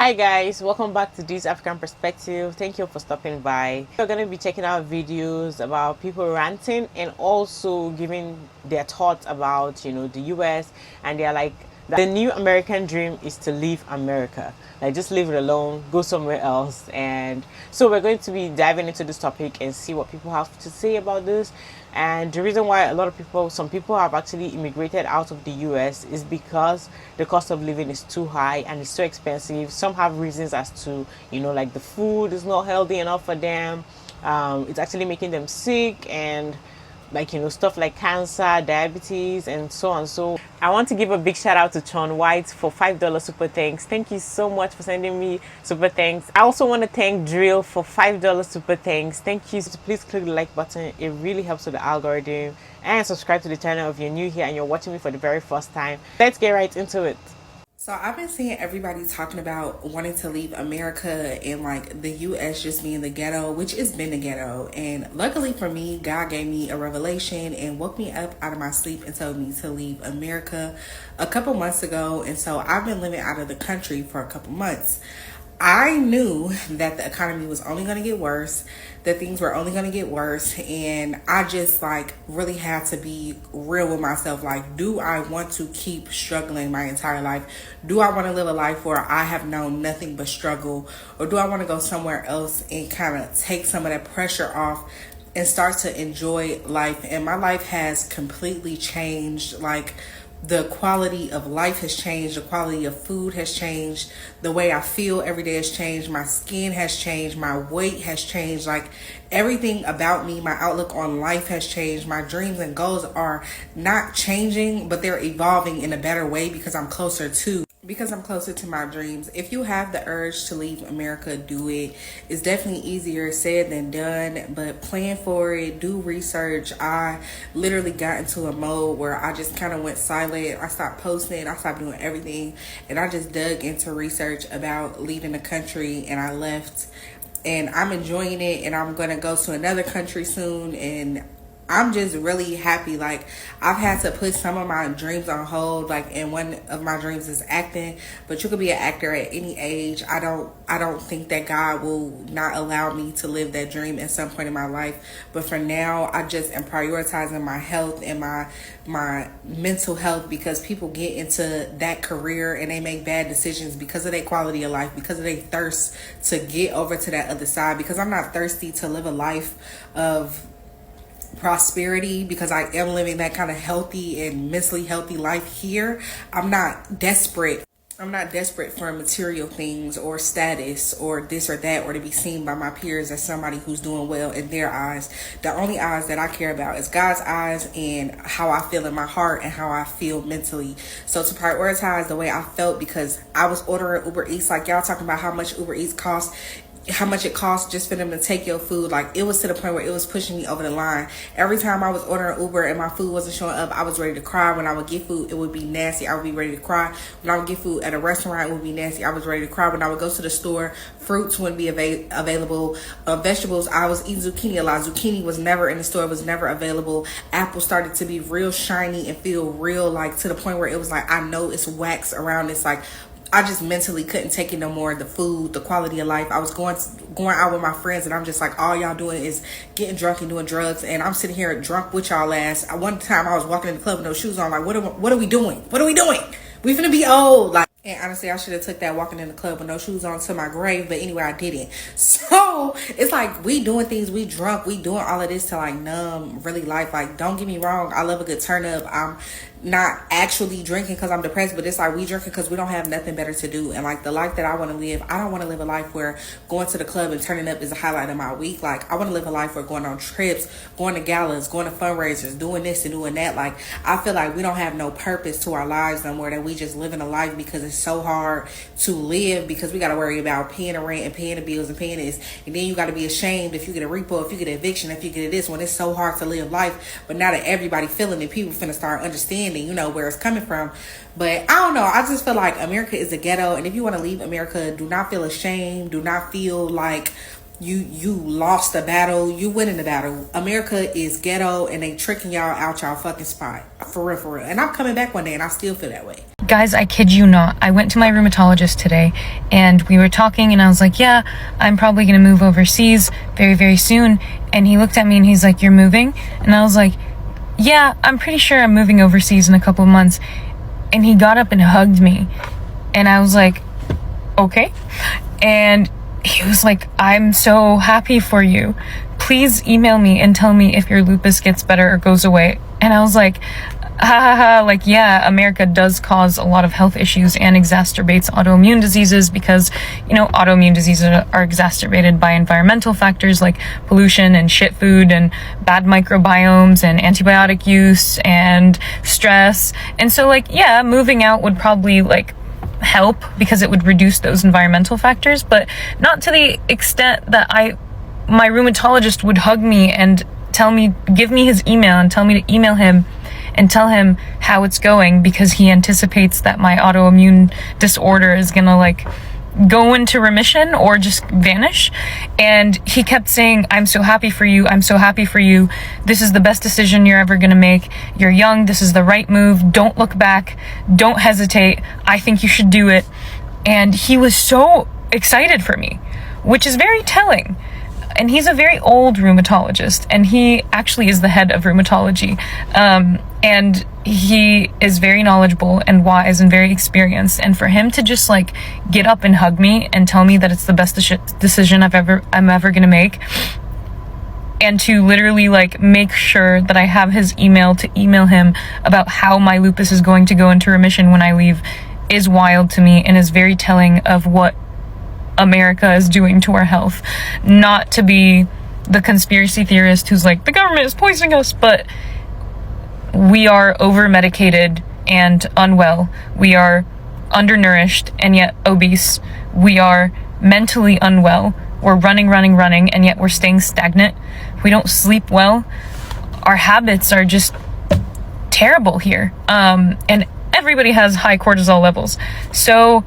Hi guys, welcome back to this African Perspective. Thank you for stopping by. We're going to be checking out videos about people ranting and also giving their thoughts about, the US, and they're like, the new American dream is to leave America. Like, just leave it alone, go somewhere else. And so we're going to be diving into this topic and see what people have to say about this. And the reason why some people have actually immigrated out of the US is because the cost of living is too high and it's so expensive. Some have reasons as to, like the food is not healthy enough for them. It's actually making them sick, and stuff like cancer, diabetes, and so on. So I want to give a big shout out to Chon White for $5 super thanks. Thank you so much for sending me super thanks. I also want to thank Drill for $5 super thanks. Thank you. So please click the like button. It really helps with the algorithm. And subscribe to the channel if you're new here and you're watching me for the very first time. Let's get right into it. So I've been seeing everybody talking about wanting to leave America and like the US just being the ghetto, which has been the ghetto. And luckily for me, God gave me a revelation and woke me up out of my sleep and told me to leave America a couple months ago. And so I've been living out of the country for a couple months. I knew that the economy was only going to get worse, that things were only going to get worse, and I just really had to be real with myself. Like, do I want to keep struggling my entire life? Do I want to live a life where I have known nothing but struggle, or do I want to go somewhere else and kind of take some of that pressure off and start to enjoy life? And my life has completely changed. The quality of life has changed. The quality of food has changed. The way I feel every day has changed. My skin has changed. My weight has changed. Everything about me, my outlook on life has changed. My dreams and goals are not changing, but they're evolving in a better way because I'm closer to my dreams. If you have the urge to leave America, do it. It's definitely easier said than done, but plan for it, do research. I literally got into a mode where I just kind of went silent. I stopped posting, I stopped doing everything, and I just dug into research about leaving the country, and I left. And I'm enjoying it, and I'm going to go to another country soon, and I'm just really happy. I've had to put some of my dreams on hold, and one of my dreams is acting, but you could be an actor at any age. I don't think that God will not allow me to live that dream at some point in my life, but for now I just am prioritizing my health and my mental health, because people get into that career and they make bad decisions because of their quality of life, because of their thirst to get over to that other side. Because I'm not thirsty to live a life of prosperity, because I am living that kind of healthy and mentally healthy life here. I'm not desperate for material things or status or this or that, or to be seen by my peers as somebody who's doing well in their eyes. The only eyes that I care about is God's eyes and how I feel in my heart and how I feel mentally. So to prioritize the way I felt, because I was ordering Uber Eats, y'all talking about how much Uber Eats costs, how much it costs just for them to take your food. It was to the point where it was pushing me over the line. Every time I was ordering Uber and my food wasn't showing up, I was ready to cry. When I would get food, it would be nasty. I would be ready to cry. When I would get food at a restaurant, it would be nasty. I was ready to cry. When I would go to the store, fruits wouldn't be available. Vegetables, I was eating zucchini a lot. Zucchini was never in the store. It was never available. Apples started to be real shiny and feel real, to the point where it was I know it's wax around this. I just mentally couldn't take it no more. The food, the quality of life. I was going out with my friends, and I'm just all y'all doing is getting drunk and doing drugs, and I'm sitting here drunk with y'all ass. One time I was walking in the club with no shoes on. What are we doing? What are we doing? We finna be old. And honestly, I should have took that walking in the club with no shoes on to my grave. But anyway, I didn't. So it's we doing things, we drunk, we doing all of this to numb really life. Don't get me wrong, I love a good turn up. I'm not actually drinking because I'm depressed, but it's we drinking because we don't have nothing better to do. And the life that I want to live, I don't want to live a life where going to the club and turning up is a highlight of my week. I want to live a life where going on trips, going to galas, going to fundraisers, doing this and doing that. I feel we don't have no purpose to our lives no more, that we just living a life because it's so hard to live, because we got to worry about paying the rent and paying the bills and paying this, and then you got to be ashamed if you get a repo, if you get an eviction, if you get this, when it's so hard to live life. But now that everybody feeling it, people finna start understanding where it's coming from. But I don't know, I just feel America is a ghetto, and if you want to leave America, do not feel ashamed, do not feel you lost the battle. You winning the battle. America is ghetto, and they tricking y'all out y'all fucking spot, for real. And I'm coming back one day, and I still feel that way. Guys, I kid you not. I went to my rheumatologist today and we were talking and I was like, yeah, I'm probably going to move overseas very, very soon. And he looked at me and he's like, you're moving? And I was like, yeah, I'm pretty sure I'm moving overseas in a couple of months. And he got up and hugged me. And I was like, okay. And he was like, I'm so happy for you. Please email me and tell me if your lupus gets better or goes away. And I was like, ha ha ha, like, yeah, America does cause a lot of health issues and exacerbates autoimmune diseases because, autoimmune diseases are exacerbated by environmental factors like pollution and shit food and bad microbiomes and antibiotic use and stress. And so, like, yeah, moving out would probably, like, help because it would reduce those environmental factors, but not to the extent that my rheumatologist would hug me and give me his email and tell me to email him and tell him how it's going because he anticipates that my autoimmune disorder is gonna like go into remission or just vanish. And he kept saying, I'm so happy for you. I'm so happy for you. This is the best decision you're ever gonna make. You're young. This is the right move. Don't look back. Don't hesitate. I think you should do it. And he was so excited for me, which is very telling. And he's a very old rheumatologist, and he actually is the head of rheumatology. And he is very knowledgeable and wise and very experienced. And for him to just like get up and hug me and tell me that it's the best decision I'm ever gonna make, and to literally like make sure that I have his email to email him about how my lupus is going to go into remission when I leave, is wild to me and is very telling of what America is doing to our health. Not to be the conspiracy theorist who's like, the government is poisoning us, but we are over medicated and unwell. We are undernourished and yet obese. We are mentally unwell. We're running, and yet we're staying stagnant. We don't sleep well. Our habits are just terrible here. And everybody has high cortisol levels. So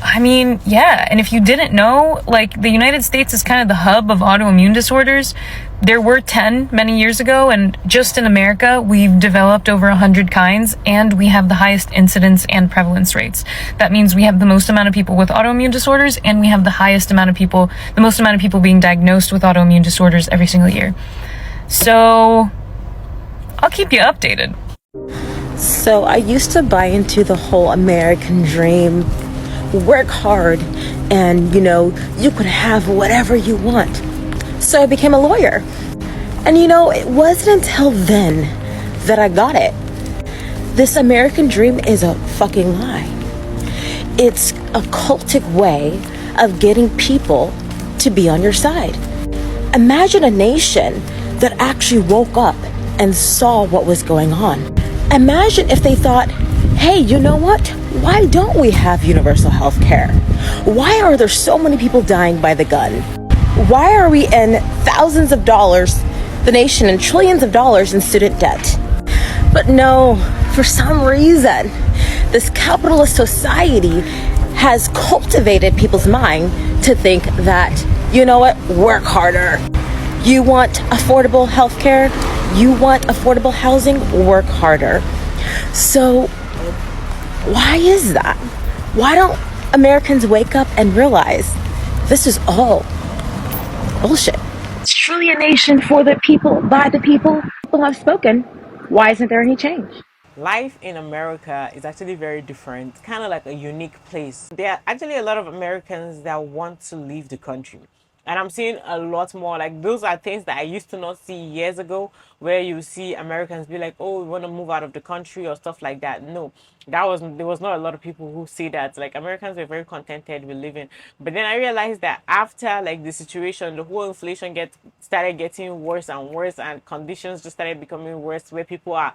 I mean, yeah, and if you didn't know, like, the United States is kind of the hub of autoimmune disorders. There were 10 many years ago, and just in America, we've developed over 100 kinds, and we have the highest incidence and prevalence rates. That means we have the most amount of people with autoimmune disorders, and we have the most amount of people being diagnosed with autoimmune disorders every single year. So, I'll keep you updated. So, I used to buy into the whole American dream. Work hard and you could have whatever you want. So I became a lawyer, and it wasn't until then that I got it. This American dream is a fucking lie. It's a cultic way of getting people to be on your side. Imagine a nation that actually woke up and saw what was going on. Imagine if they thought, hey, you know what? Why don't we have universal health care? Why are there so many people dying by the gun? Why are we in thousands of dollars, the nation in trillions of dollars in student debt? But no, for some reason, this capitalist society has cultivated people's mind to think that, you know what, work harder. You want affordable health care? You want affordable housing? Work harder. So, why is that? Why don't Americans wake up and realize this is all bullshit? It's truly a nation for the people, by the people. People have spoken. Why isn't there any change? Life in America is actually very different, kind of like a unique place. There are actually a lot of Americans that want to leave the country. And I'm seeing a lot more. Like, those are things that I used to not see years ago, where you see Americans be like, oh, we want to move out of the country or stuff like that. No, there was not a lot of people who say that. Like, Americans were very contented with living. But then I realized that after like the situation, the whole inflation started getting worse and worse, and conditions just started becoming worse, where people are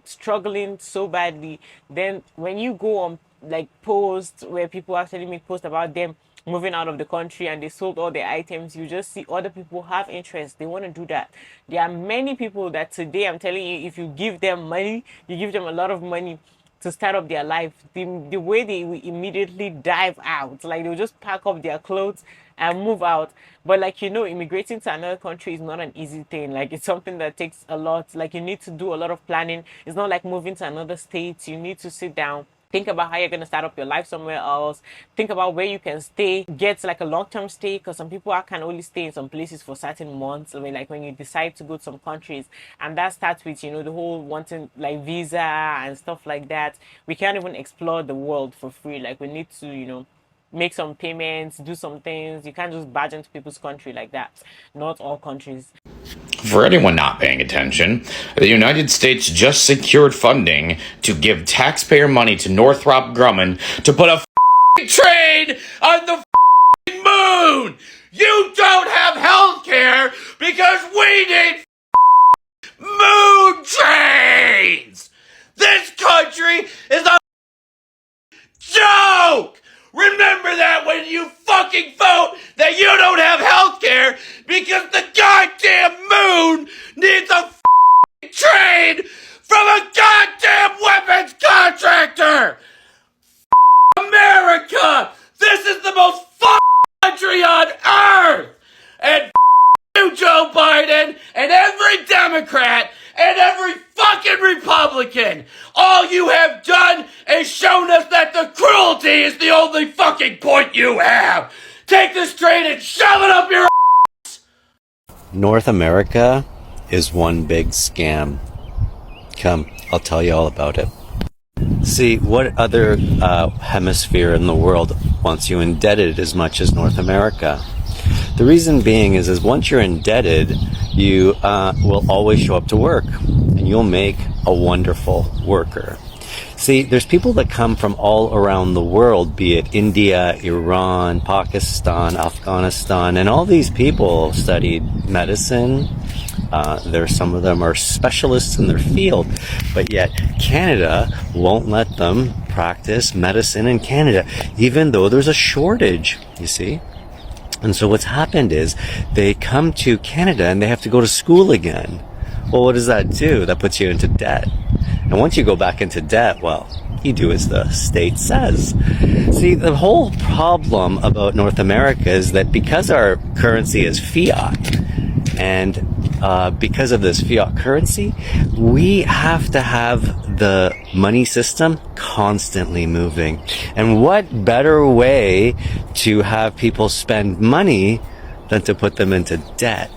struggling so badly. Then when you go on like posts where people actually make posts about them moving out of the country and they sold all their items, you just see other people have interest. They want to do that. There are many people that today, I'm telling you, if you give them money, you give them a lot of money to start up their life, the way they will immediately dive out, like they'll just pack up their clothes and move out. But like, immigrating to another country is not an easy thing. Like, it's something that takes a lot. Like, you need to do a lot of planning. It's not like moving to another state. You need to sit down, think about how you're going to start up your life somewhere else. Think about where you can stay, get like a long-term stay, because some people can only stay in some places for certain months. I mean, like when you decide to go to some countries, and that starts with, you know, the whole wanting like visa and stuff like that. We can't even explore the world for free. Like we need to, you know, make some payments, do some things. You can't just barge into people's country like that. Not all countries. For anyone not paying attention, the United States just secured funding to give taxpayer money to Northrop Grumman to put a train on the moon! You don't have health care because we need moon trains! This country is a joke! Remember that when you fucking vote that you don't have health care because the goddamn moon needs a train from a goddamn weapons contractor! America! This is the most country on earth! And you, Joe Biden, and every Democrat, and every fucking Republican! All you have done is shown us that the cruelty is the only fucking point you have! Take this train and shove it up your ass! North America is one big scam. Come, I'll tell you all about it. See, what other hemisphere in the world wants you indebted as much as North America? The reason being is once you're indebted, you will always show up to work, and you'll make a wonderful worker. See, there's people that come from all around the world, be it India, Iran, Pakistan, Afghanistan, and all these people studied medicine. Some of them are specialists in their field, but yet Canada won't let them practice medicine in Canada, even though there's a shortage, you see. And so what's happened is they come to Canada and they have to go to school again. Well, what does that do? That puts you into debt. And once you go back into debt, well, you do as the state says. See, the whole problem about North America is that because our currency is fiat, and because of this fiat currency, we have to have the money system constantly moving. And what better way to have people spend money than to put them into debt?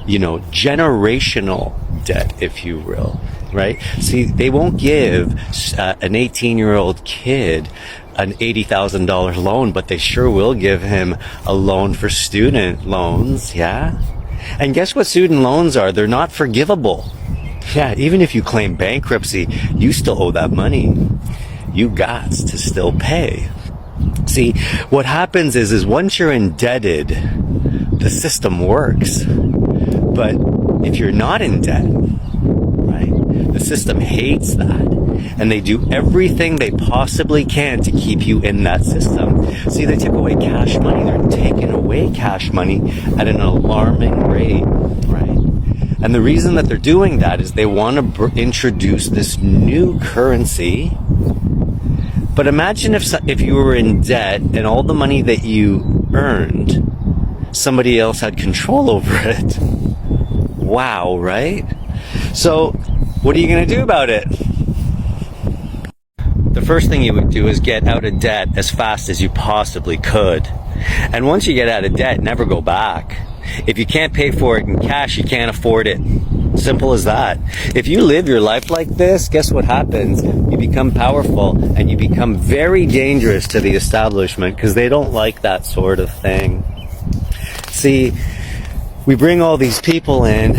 You know, generational debt, if you will, right? See, they won't give an 18-year-old kid an $80,000 loan, but they sure will give him a loan for student loans, yeah? And guess what student loans are? They're not forgivable. Yeah, even if you claim bankruptcy, you still owe that money. You got to still pay. See, what happens is once you're indebted, the system works. But if you're not in debt, right, the system hates that. And they do everything they possibly can to keep you in that system. See, they took away cash money. They're taking away cash money at an alarming rate, right? And the reason that they're doing that is they want to introduce this new currency. But imagine if you were in debt and all the money that you earned, somebody else had control over it. Wow, right? So, what are you going to do about it? The first thing you would do is get out of debt as fast as you possibly could. And once you get out of debt, never go back. If you can't pay for it in cash, you can't afford it. Simple as that. If you live your life like this, guess what happens? You become powerful and you become very dangerous to the establishment because they don't like that sort of thing. See, we bring all these people in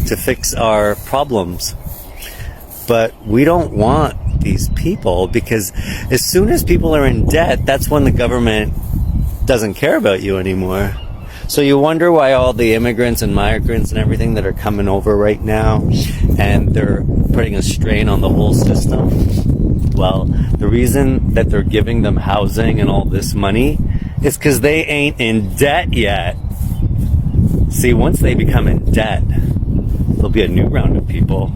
to fix our problems. But we don't want these people because as soon as people are in debt, that's when the government doesn't care about you anymore. So you wonder why all the immigrants and migrants and everything that are coming over right now, and they're putting a strain on the whole system. Well, the reason that they're giving them housing and all this money is because they ain't in debt yet. See, once they become in debt, there'll be a new round of people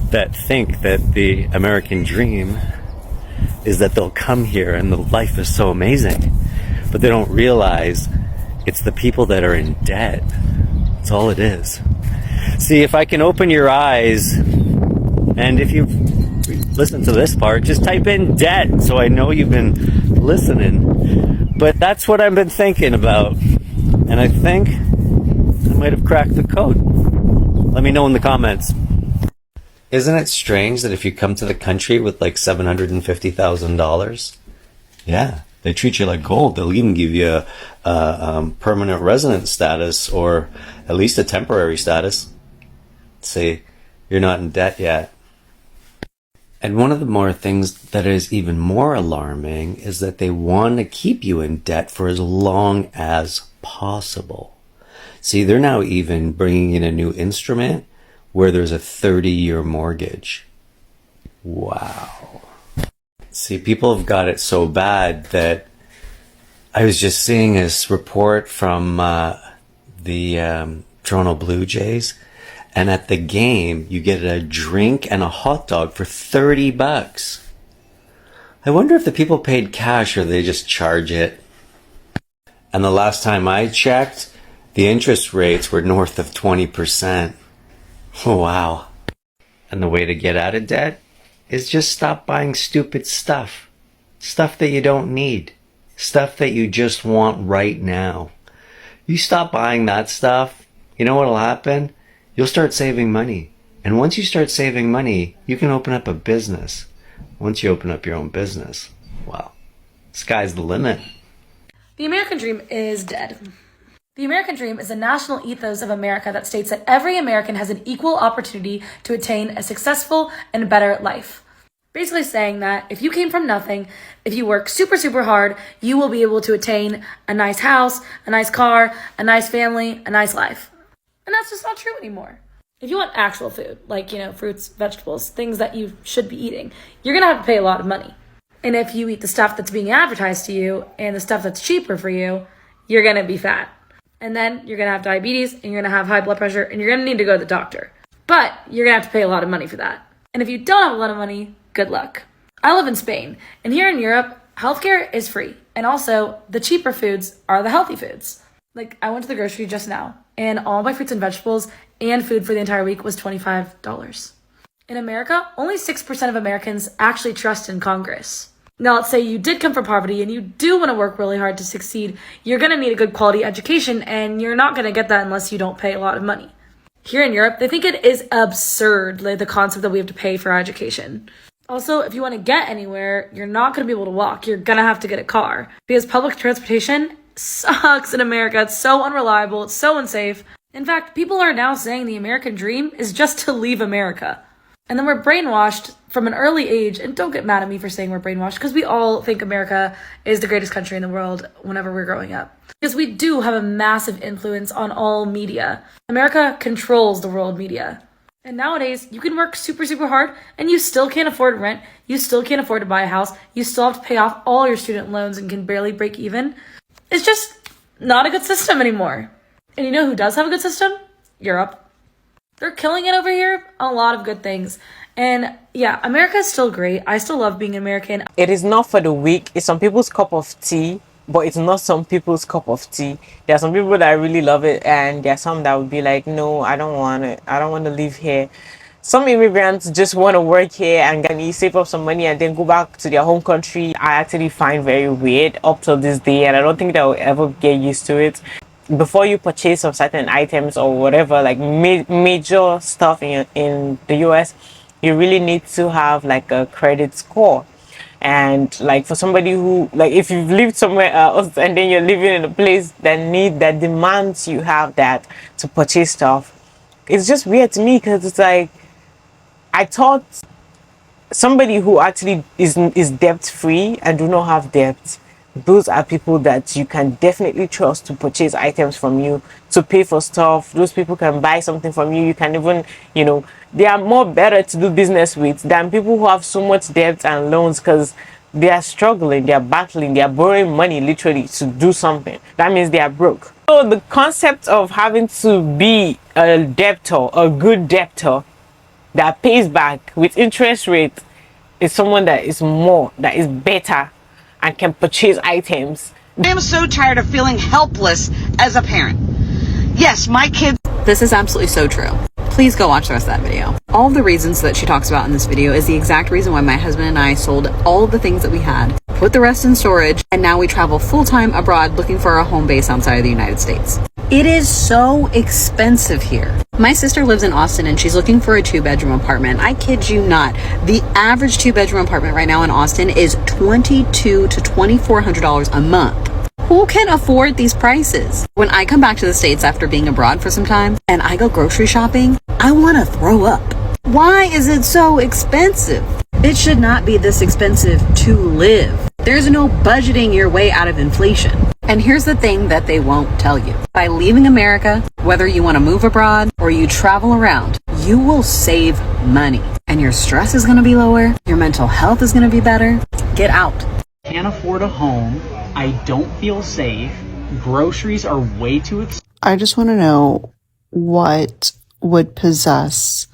that think that the American dream is that they'll come here and the life is so amazing. But they don't realize it's the people that are in debt. That's all it is. See, if I can open your eyes, and if you listen to this part, just type in debt so I know you've been listening. But that's what I've been thinking about. And I think I might have cracked the code. Let me know in the comments. Isn't it strange that if you come to the country with like $750,000, yeah, they treat you like gold. They'll even give you a permanent resident status, or at least a temporary status. Say you're not in debt yet. And one of the more things that is even more alarming is that they want to keep you in debt for as long as possible. See, they're now even bringing in a new instrument where there's a 30-year mortgage. Wow. See, people have got it so bad that I was just seeing this report from the Toronto Blue Jays, and at the game you get a drink and a hot dog for $30. I wonder if the people paid cash or they just charge it. And the last time I checked, the interest rates were north of 20%. Oh, wow. And the way to get out of debt is just stop buying stupid stuff. Stuff that you don't need. Stuff that you just want right now. You stop buying that stuff, you know what'll happen? You'll start saving money. And once you start saving money, you can open up a business. Once you open up your own business, well, sky's the limit. The American dream is dead. The American dream is a national ethos of America that states that every American has an equal opportunity to attain a successful and better life. Basically saying that if you came from nothing, if you work super, super hard, you will be able to attain a nice house, a nice car, a nice family, a nice life. And that's just not true anymore. If you want actual food, like, fruits, vegetables, things that you should be eating, you're going to have to pay a lot of money. And if you eat the stuff that's being advertised to you and the stuff that's cheaper for you, you're going to be fat. And then you're going to have diabetes, and you're going to have high blood pressure, and you're going to need to go to the doctor. But you're going to have to pay a lot of money for that. And if you don't have a lot of money, good luck. I live in Spain, and here in Europe, healthcare is free. And also, the cheaper foods are the healthy foods. Like, I went to the grocery just now, and all my fruits and vegetables and food for the entire week was $25. In America, only 6% of Americans actually trust in Congress. Now, let's say you did come from poverty and you do want to work really hard to succeed. You're going to need a good quality education, and you're not going to get that unless you don't pay a lot of money. Here in Europe, they think it is absurd, like the concept that we have to pay for our education. Also, if you want to get anywhere, you're not going to be able to walk. You're going to have to get a car because public transportation sucks in America. It's so unreliable. It's so unsafe. In fact, people are now saying the American dream is just to leave America. And then we're brainwashed from an early age, and don't get mad at me for saying we're brainwashed, because we all think America is the greatest country in the world whenever we're growing up. Because we do have a massive influence on all media. America controls the world media. And nowadays, you can work super, super hard, and you still can't afford rent, you still can't afford to buy a house, you still have to pay off all your student loans and can barely break even. It's just not a good system anymore. And you know who does have a good system? Europe. They're killing it over here. A lot of good things. And yeah, America is still great. I still love being American. It is not for the weak. It's some people's cup of tea, but it's not some people's cup of tea. There are some people that really love it, and there are some that would be like, no, I don't want it. I don't want to live here. Some immigrants just want to work here and save up some money and then go back to their home country. I actually find very weird up till this day, and I don't think that will ever get used to it. Before you purchase some certain items or whatever, like major stuff in the US, you really need to have like a credit score. And like for somebody who, like, if you've lived somewhere else and then you're living in a place that demands you have that to purchase stuff, it's just weird to me, because it's like, I thought somebody who actually is debt free and do not have debt, those are people that you can definitely trust to purchase items from you, to pay for stuff. Those people can buy something from you. You can even, they are more better to do business with than people who have so much debt and loans, because they are struggling, they are battling, they are borrowing money literally to do something. That means they are broke. So the concept of having to be a debtor, a good debtor that pays back with interest rate, is someone that is better and can purchase items. I am so tired of feeling helpless as a parent. Yes, my kids. This is absolutely so true. Please go watch the rest of that video. All of the reasons that she talks about in this video is the exact reason why my husband and I sold all of the things that we had, put the rest in storage, and now we travel full-time abroad looking for a home base outside of the United States. It is so expensive here. My sister lives in Austin and she's looking for a 2-bedroom apartment. I kid you not. The average 2-bedroom apartment right now in Austin is $2,200 to $2,400 a month. Who can afford these prices? When I come back to the States after being abroad for some time and I go grocery shopping, I want to throw up. Why is it so expensive? It should not be this expensive to live. There's no budgeting your way out of inflation. And here's the thing that they won't tell you. By leaving America, whether you want to move abroad or you travel around, you will save money. And your stress is going to be lower. Your mental health is going to be better. Get out. Can't afford a home. I don't feel safe. Groceries are way too expensive. I just want to know what would possess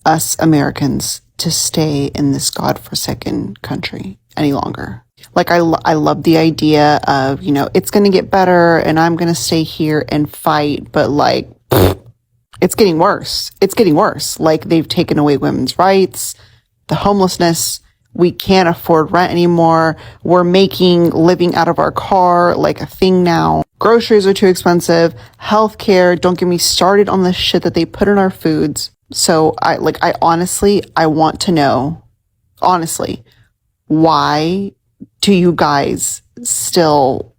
us Americans to stay in this godforsaken country any longer. Like, I love the idea of, you know, it's going to get better and I'm going to stay here and fight, but like, it's getting worse. It's getting worse. Like, they've taken away women's rights, the homelessness. We can't afford rent anymore. We're making living out of our car like a thing now. Groceries are too expensive. Healthcare, don't get me started on the shit that they put in our foods. So I honestly want to know, honestly, why do you guys still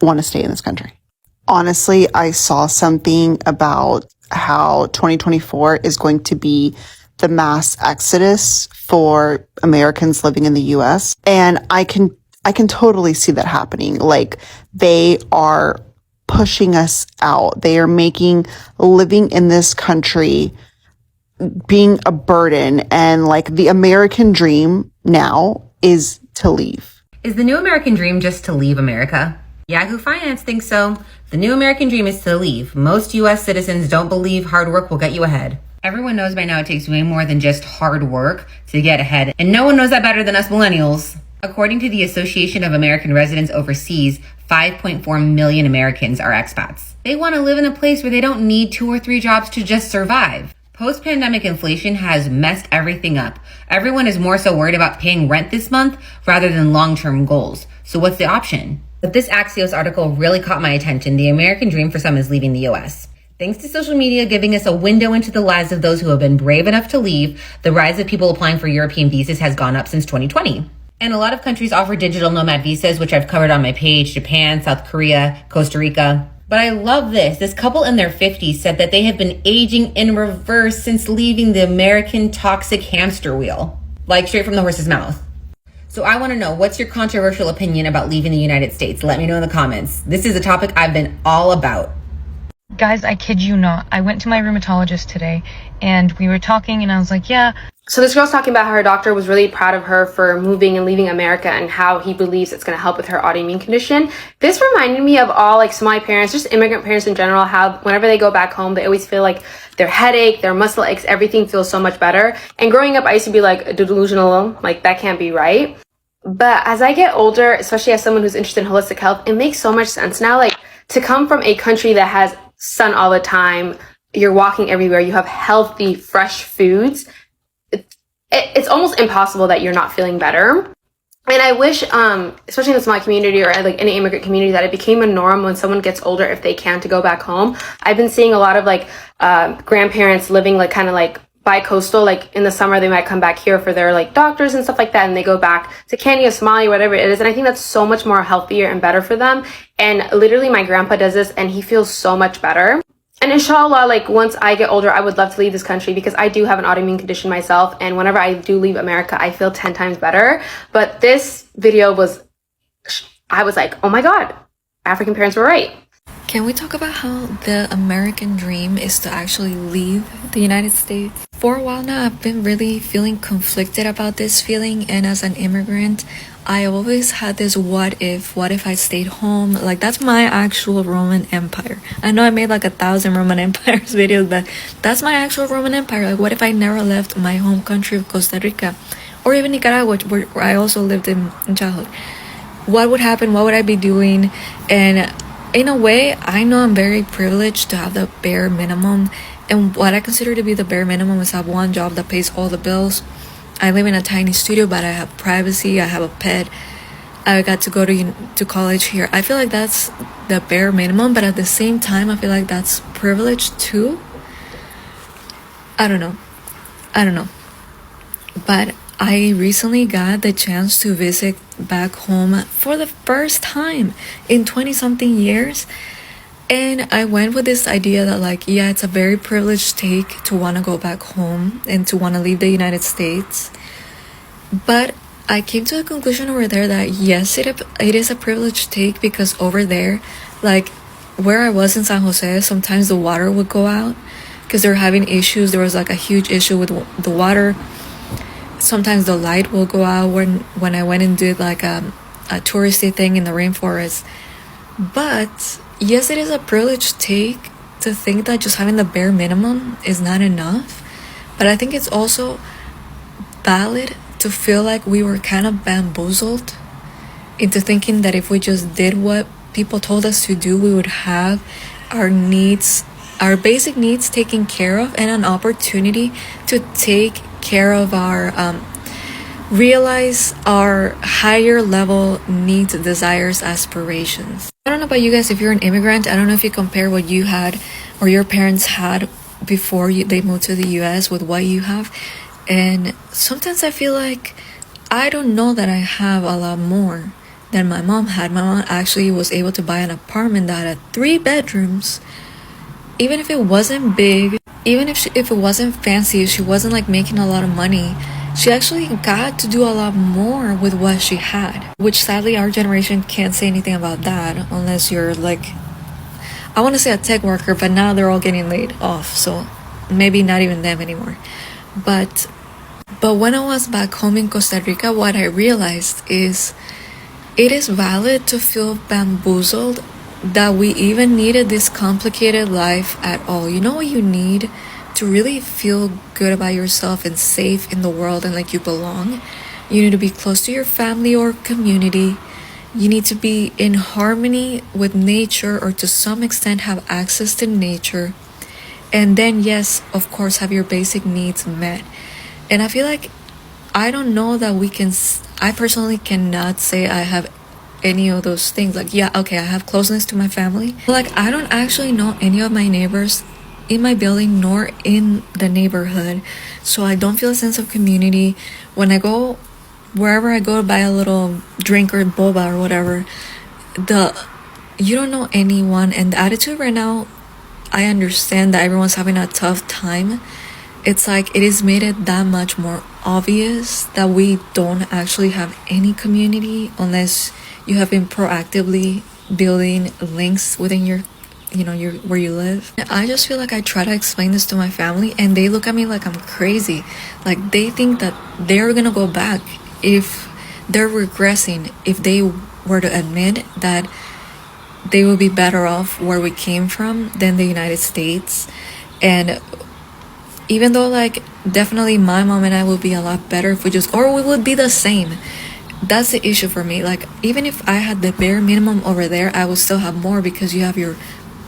want to stay in this country? Honestly, I saw something about how 2024 is going to be the mass exodus for Americans living in the US. And I can totally see that happening. Like, they are pushing us out. They are making living in this country being a burden. And like, the American dream now is to leave. Is the new American dream just to leave America? Yahoo Finance thinks so. The new American dream is to leave. Most US citizens don't believe hard work will get you ahead. Everyone knows by now it takes way more than just hard work to get ahead, and no one knows that better than us millennials. According to the Association of American Residents Overseas, 5.4 million Americans are expats. They want to live in a place where they don't need 2 or 3 jobs to just survive. Post-pandemic inflation has messed everything up. Everyone is more so worried about paying rent this month rather than long-term goals. So what's the option? But this Axios article really caught my attention. The American dream for some is leaving the US. Thanks to social media giving us a window into the lives of those who have been brave enough to leave, the rise of people applying for European visas has gone up since 2020. And a lot of countries offer digital nomad visas, which I've covered on my page: Japan, South Korea, Costa Rica. But I love this. This couple in their 50s said that they have been aging in reverse since leaving the American toxic hamster wheel. Like, straight from the horse's mouth. So I want to know, what's your controversial opinion about leaving the United States? Let me know in the comments. This is a topic I've been all about. Guys, I kid you not. I went to my rheumatologist today and we were talking and I was like, yeah. So this girl's talking about how her doctor was really proud of her for moving and leaving America and how he believes it's going to help with her autoimmune condition. This reminded me of all like Somali parents, just immigrant parents in general, how whenever they go back home, they always feel like their headache, their muscle aches, everything feels so much better. And growing up, I used to be like delusional, like that can't be right. But as I get older, especially as someone who's interested in holistic health, it makes so much sense now. Like, to come from a country that has sun all the time, you're walking everywhere, you have healthy, fresh foods, it's almost impossible that you're not feeling better. And I wish, especially in the Somali community or like any immigrant community, that it became a norm when someone gets older, if they can, to go back home. I've been seeing a lot of like grandparents living like kind of like bi-coastal, like in the summer they might come back here for their like doctors and stuff like that, and they go back to Kenya, Somalia, whatever it is. And I think that's so much more healthier and better for them. And literally my grandpa does this and he feels so much better. And inshallah, like once I get older, I would love to leave this country because I do have an autoimmune condition myself. And whenever I do leave America, I feel 10 times better. But this video I was like, oh my God, African parents were right. Can we talk about how the American dream is to actually leave the United States? For a while now, I've been really feeling conflicted about this feeling. And as an immigrant, I always had this what if I stayed home. Like, that's my actual Roman Empire. I know I made like 1,000 Roman Empires videos, but that's my actual Roman Empire. Like, what if I never left my home country of Costa Rica or even Nicaragua, where I also lived in childhood? What would happen? What would I be doing? And in a way, I know I'm very privileged to have the bare minimum And what I consider to be the bare minimum is have one job that pays all the bills. I live in a tiny studio, but I have privacy. I have a pet. I got to go to college here. I feel like that's the bare minimum, but at the same time, I feel like that's privilege too. I don't know. But I recently got the chance to visit back home for the first time in 20-something years. And I went with this idea that, like, yeah, it's a very privileged take to want to go back home and to want to leave the United States. But I came to a conclusion over there that yes, it is a privileged take, because over there, like where I was in San Jose, sometimes the water would go out because they're having issues. There was like a huge issue with the water. Sometimes the light will go out when I went and did like a touristy thing in the rainforest. But yes, it is a privileged take to think that just having the bare minimum is not enough. But I think it's also valid to feel like we were kind of bamboozled into thinking that if we just did what people told us to do, we would have our basic needs taken care of, and an opportunity to take care of realize our higher level needs, desires, aspirations. I don't know about you guys, if you're an immigrant, I don't know if you compare what you had or your parents had before they moved to the US with what you have. And sometimes I feel like I don't know that I have a lot more than my mom had. My mom actually was able to buy an apartment that had 3 bedrooms. Even if it wasn't big, even if it wasn't fancy, if she wasn't like making a lot of money, she actually got to do a lot more with what she had. Which sadly our generation can't say anything about that unless you're like, I want to say a tech worker, but now they're all getting laid off, so maybe not even them anymore. But when I was back home in Costa Rica, what I realized is it is valid to feel bamboozled that we even needed this complicated life at all. You know what you need to really feel good about yourself and safe in the world and like you belong? You need to be close to your family or community. You need to be in harmony with nature, or to some extent have access to nature. And then, yes, of course, have your basic needs met. And I feel like I don't know that I personally cannot say I have any of those things. Like, yeah, okay, I have closeness to my family. But like, I don't actually know any of my neighbors in my building nor in the neighborhood. So I don't feel a sense of community. When I go, wherever I go to buy a little drink or boba or whatever, you don't know anyone. And the attitude right now, I understand that everyone's having a tough time. It's like it is made it that much more obvious that we don't actually have any community unless you have been proactively building links within your where you live. I just feel like I try to explain this to my family and they look at me like I'm crazy. Like they think that they're gonna go back if they're regressing, if they were to admit that they will be better off where we came from than the United States. And even though like definitely my mom and I will be a lot better if we would be the same. That's the issue for me. Like even if I had the bare minimum over there, I would still have more because you have your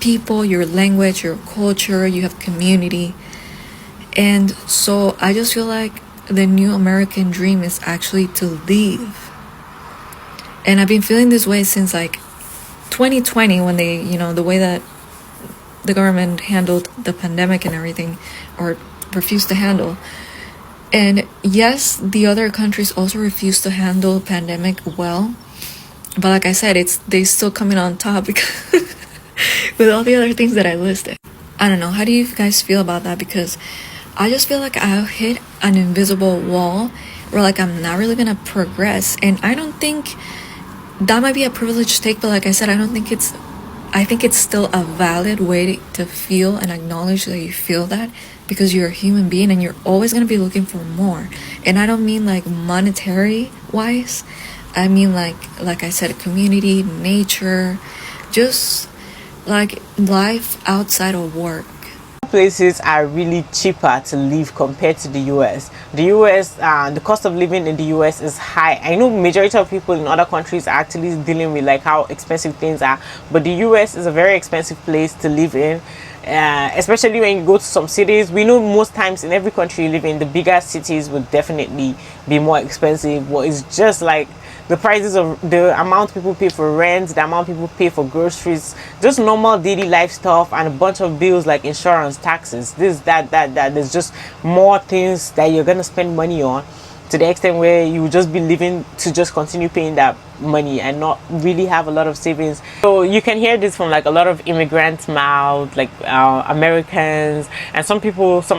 people, your language, your culture, you have community. And so I just feel like the new American dream is actually to leave. And I've been feeling this way since like 2020 when they, the way that the government handled the pandemic and everything, or refused to handle. And yes, the other countries also refused to handle pandemic well. But like I said, they still coming on top because with all the other things that I listed. I don't know. How do you guys feel about that? Because I just feel like I've hit an invisible wall where like I'm not really gonna progress. And I don't think that might be a privileged take, but like I said, I think it's still a valid way to feel and acknowledge that you feel that, because you're a human being and you're always going to be looking for more. And I don't mean like monetary wise. I mean like I said, community, nature, just like life outside of work. Places are really cheaper to live compared to the US. The US, the cost of living in the US is high. I know majority of people in other countries are actually dealing with like how expensive things are, but the US is a very expensive place to live in. especially when you go to some cities. We know most times in every country you live in, the bigger cities would definitely be more expensive, but it's just like the prices of the amount people pay for rent, the amount people pay for groceries, just normal daily life stuff, and a bunch of bills like insurance, taxes, this, that. There's just more things that you're gonna spend money on, to the extent where you will just be living to just continue paying that money and not really have a lot of savings. So you can hear this from like a lot of immigrants' mouths, like Americans, and some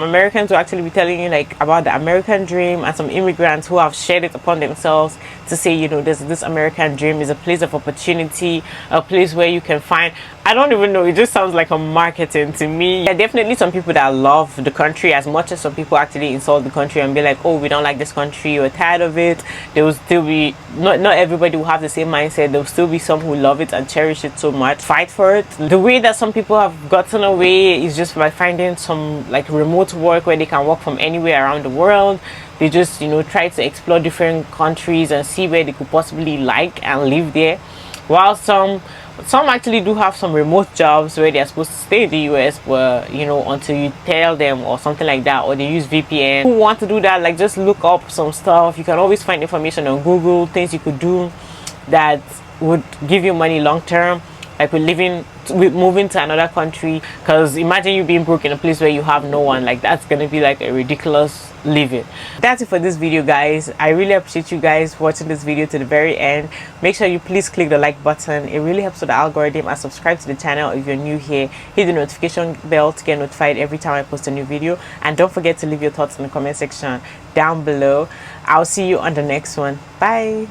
Americans will actually be telling you like about the American dream, and some immigrants who have shared it upon themselves to say, you know, this American dream is a place of opportunity, a place where you can find, I don't even know, it just sounds like a marketing to me. Yeah, definitely some people that love the country as much as some people actually insult the country and be like, oh, we don't like this country, we're tired of it. There will still be, not everybody will have the same mindset. There will still be some who love it and cherish it so much, fight for it. The way that some people have gotten away is just by finding some like remote work where they can work from anywhere around the world. They just, you know, try to explore different countries and see where they could possibly like and live there, while some actually do have some remote jobs where they're supposed to stay in the US, but you know, until you tell them or something like that, or they use VPN. Who want to do that, like just look up some stuff. You can always find information on Google, things you could do that would give you money long term, like with moving to another country. Because imagine you being broke in a place where you have no one, like that's gonna be like a ridiculous living. That's it for this video, guys. I really appreciate you guys watching this video to the very end. Make sure you please click the like button, it really helps with the algorithm, and subscribe to the channel if you're new here. Hit the notification bell to get notified every time I post a new video, and don't forget to leave your thoughts in the comment section down below. I'll see you on the next one. Bye.